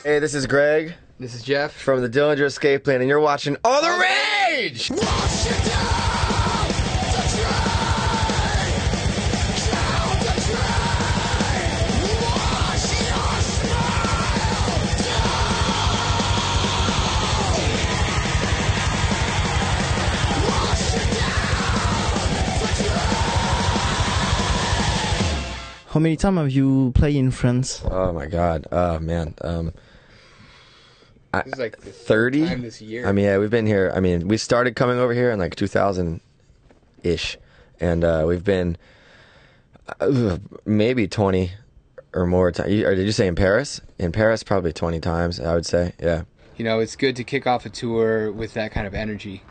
Hey, this is Greg. This is Jeff. From the Dillinger Escape Plan, and you're watching All the Rage! How many times have you played in France? Oh my God. Oh man. This is like the 30 time this year. I mean, yeah, we've been here. I mean, we started coming over here in like 2000-ish, and we've been maybe 20 or more times. Or did you say in Paris? In Paris, probably 20 times, I would say. Yeah. You know, it's good to kick off a tour with that kind of energy.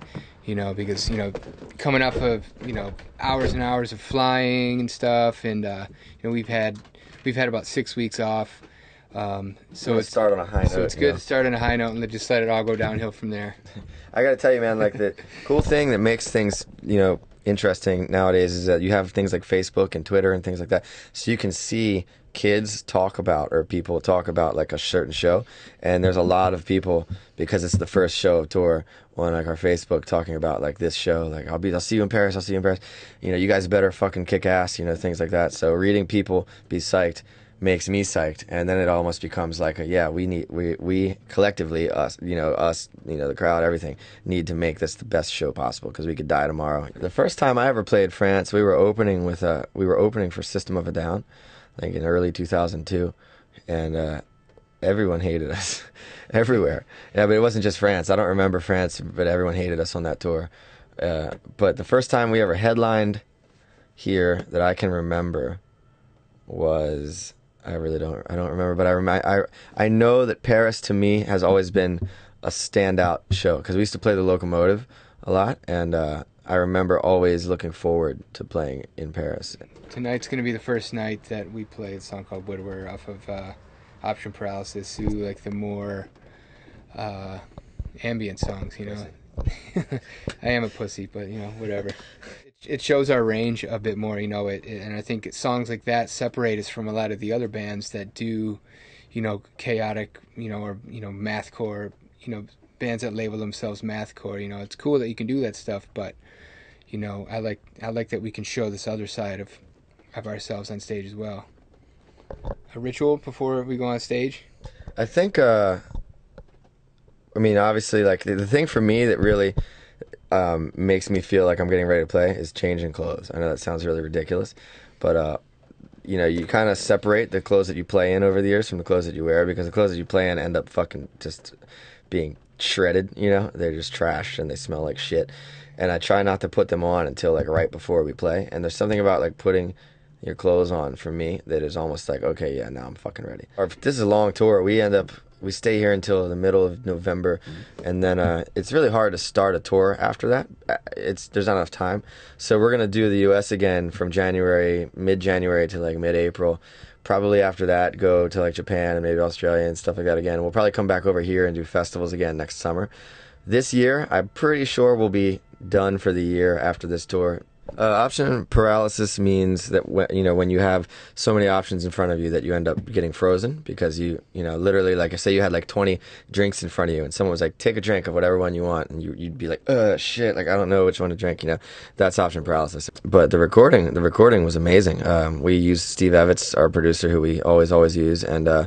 You know, because, you know, coming off of, you know, hours and hours of flying and stuff, and, you know, we've had about 6 weeks off. So Let's start on a high note. So it's good to start on a high note and then just let it all go downhill from there. I gotta tell you, man, like the cool thing that makes things, you know, interesting nowadays is that you have things like Facebook and Twitter and things like that, so you can see kids talk about, or people talk about, like a certain show, and there's a lot of people, because it's the first show of tour, on like our Facebook talking about like this show, like I'll see you in Paris, you know, you guys better fucking kick ass, you know, things like that. So reading people be psyched makes me psyched, and then it almost becomes like we collectively, us, you know, the crowd, everything, need to make this the best show possible, because we could die tomorrow. The first time I ever played France, we were opening for System of a Down, like in early 2002, and everyone hated us everywhere. Yeah, but it wasn't just France. I don't remember France, but everyone hated us on that tour. But the first time we ever headlined here that I can remember was, I don't remember, but I know that Paris to me has always been a standout show, because we used to play the Locomotive a lot, and I remember always looking forward to playing in Paris. Tonight's going to be the first night that we play a song called Woodward off of Option Paralysis, who like the more ambient songs, you know. I am a pussy, but you know, whatever. It shows our range a bit more, you know. And I think songs like that separate us from a lot of the other bands that do, you know, chaotic, you know, or you know, mathcore, you know, bands that label themselves mathcore. You know, it's cool that you can do that stuff, but you know, I like that we can show this other side of ourselves on stage as well. A ritual before we go on stage? I think, I mean, obviously, like, the thing for me that really makes me feel like I'm getting ready to play is changing clothes. I know that sounds really ridiculous, but, you know, you kind of separate the clothes that you play in over the years from the clothes that you wear, because the clothes that you play in end up fucking just being shredded, you know? They're just trashed and they smell like shit. And I try not to put them on until, like, right before we play. And there's something about, like, putting your clothes on, for me, that is almost like, okay, yeah, now I'm fucking ready. Or if this is a long tour, we stay here until the middle of November, and then it's really hard to start a tour after that. There's not enough time. So we're gonna do the US again from mid-January to like mid-April. Probably after that go to like Japan and maybe Australia and stuff like that again. We'll probably come back over here and do festivals again next summer. This year, I'm pretty sure we'll be done for the year after this tour. Option paralysis means that when you have so many options in front of you that you end up getting frozen, because you know, literally, like I say, you had like 20 drinks in front of you and someone was like, take a drink of whatever one you want, and you'd be like, shit, like I don't know which one to drink, you know. That's option paralysis. But the recording was amazing. We used Steve Evans, our producer, who we always use, and I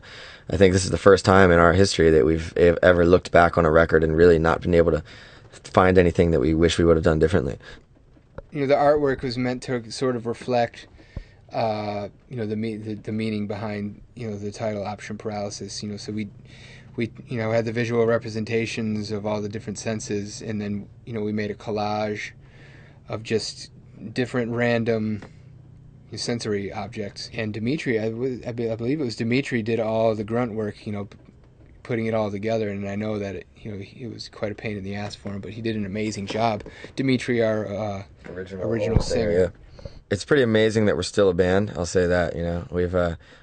think this is the first time in our history that we've ever looked back on a record and really not been able to find anything that we wish we would have done differently. You know, the artwork was meant to sort of reflect, you know, the meaning behind, you know, the title Option Paralysis. You know, so we you know, had the visual representations of all the different senses, and then, you know, we made a collage of just different random sensory objects. And Dimitri, I believe it was Dimitri, did all the grunt work, you know, putting it all together, and I know that it was quite a pain in the ass for him, but he did an amazing job. Dimitri, our original singer. Yeah. It's pretty amazing that we're still a band, I'll say that. You know, we've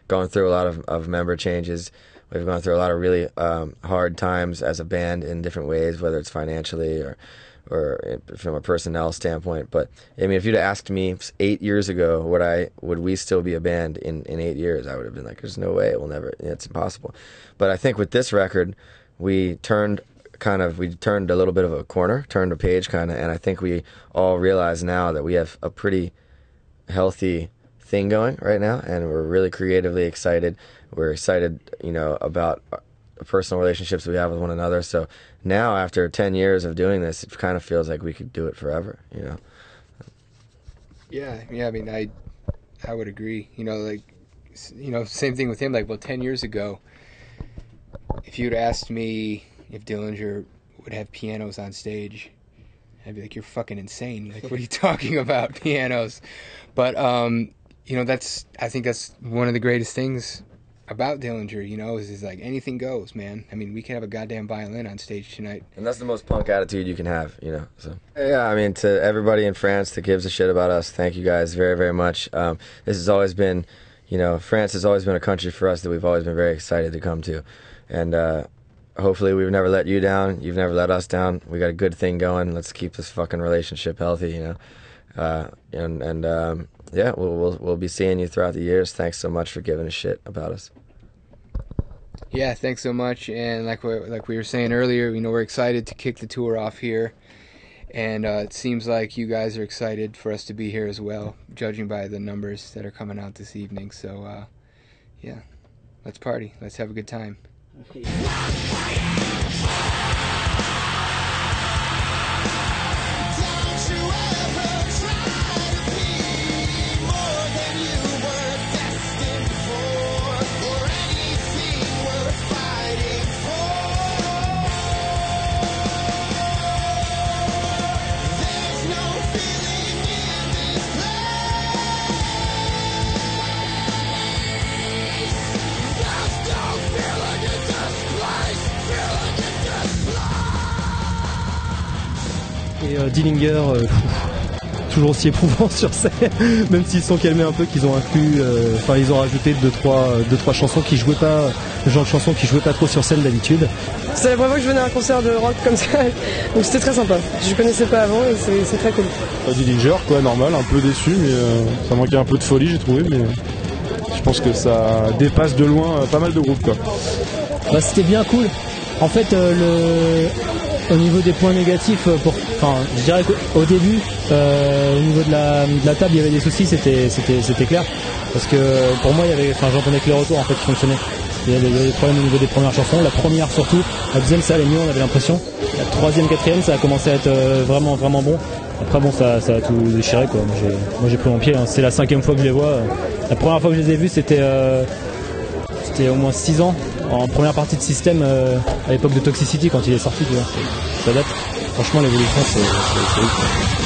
gone through a lot of member changes, we've gone through a lot of really hard times as a band in different ways, whether it's financially or from a personnel standpoint. But I mean, if you'd asked me 8 years ago, would we still be a band in 8 years, I would have been like, there's no way, it will never, it's impossible. But I think with this record, we turned a little bit of a corner, turned a page kind of, and I think we all realize now that we have a pretty healthy thing going right now, and we're really creatively excited. We're excited, about personal relationships we have with one another. So now, after 10 years of doing this, it kind of feels like we could do it forever, Yeah, I mean, I would agree. Same thing with him. Like, well, 10 years ago, if you'd asked me if Dillinger would have pianos on stage, I'd be like, you're fucking insane. Like, what are you talking about, pianos? But, I think that's one of the greatest things about Dillinger, is like anything goes, man. I mean, we can have a goddamn violin on stage tonight. And that's the most punk attitude you can have, So yeah, I mean, to everybody in France that gives a shit about us, thank you guys very, very much. This has always been, France has always been a country for us that we've always been very excited to come to. And hopefully we've never let you down. You've never let us down. We got a good thing going. Let's keep this fucking relationship healthy, Yeah, we'll be seeing you throughout the years. Thanks so much for giving a shit about us. Yeah, thanks so much. And like we were saying earlier, we're excited to kick the tour off here. And it seems like you guys are excited for us to be here as well, judging by the numbers that are coming out this evening. So, yeah, let's party. Let's have a good time. Et Dillinger, toujours aussi éprouvant sur scène, même s'ils se sont calmés un peu, qu'ils ont inclus, ils ont rajouté deux trois chansons qui jouaient pas, le genre de chansons qui jouaient pas trop sur scène d'habitude. C'est la première fois que je venais à un concert de rock comme ça, donc c'était très sympa. Je connaissais pas avant et c'est très cool. Dillinger, quoi, normal, un peu déçu, mais ça manquait un peu de folie, j'ai trouvé, mais je pense que ça dépasse de loin pas mal de groupes, quoi. Bah, c'était bien cool. En fait, au niveau des points négatifs, je dirais qu'au début, au niveau de la table, il y avait des soucis, c'était clair. Parce que pour moi, j'entendais que les retours en fait qui fonctionnaient. Il y avait des problèmes au niveau des premières chansons, la première surtout, la deuxième ça allait mieux, on avait l'impression. La troisième, quatrième, ça a commencé à être vraiment vraiment bon. Après bon, ça a tout déchiré quoi. Moi j'ai pris mon pied. Hein. C'est la 5e fois que je les vois. La première fois que je les ai vus, c'était au moins 6 ans. En première partie de System à l'époque de Toxicity quand il est sorti, tu vois. Ça date. Franchement l'évolution c'est ouf.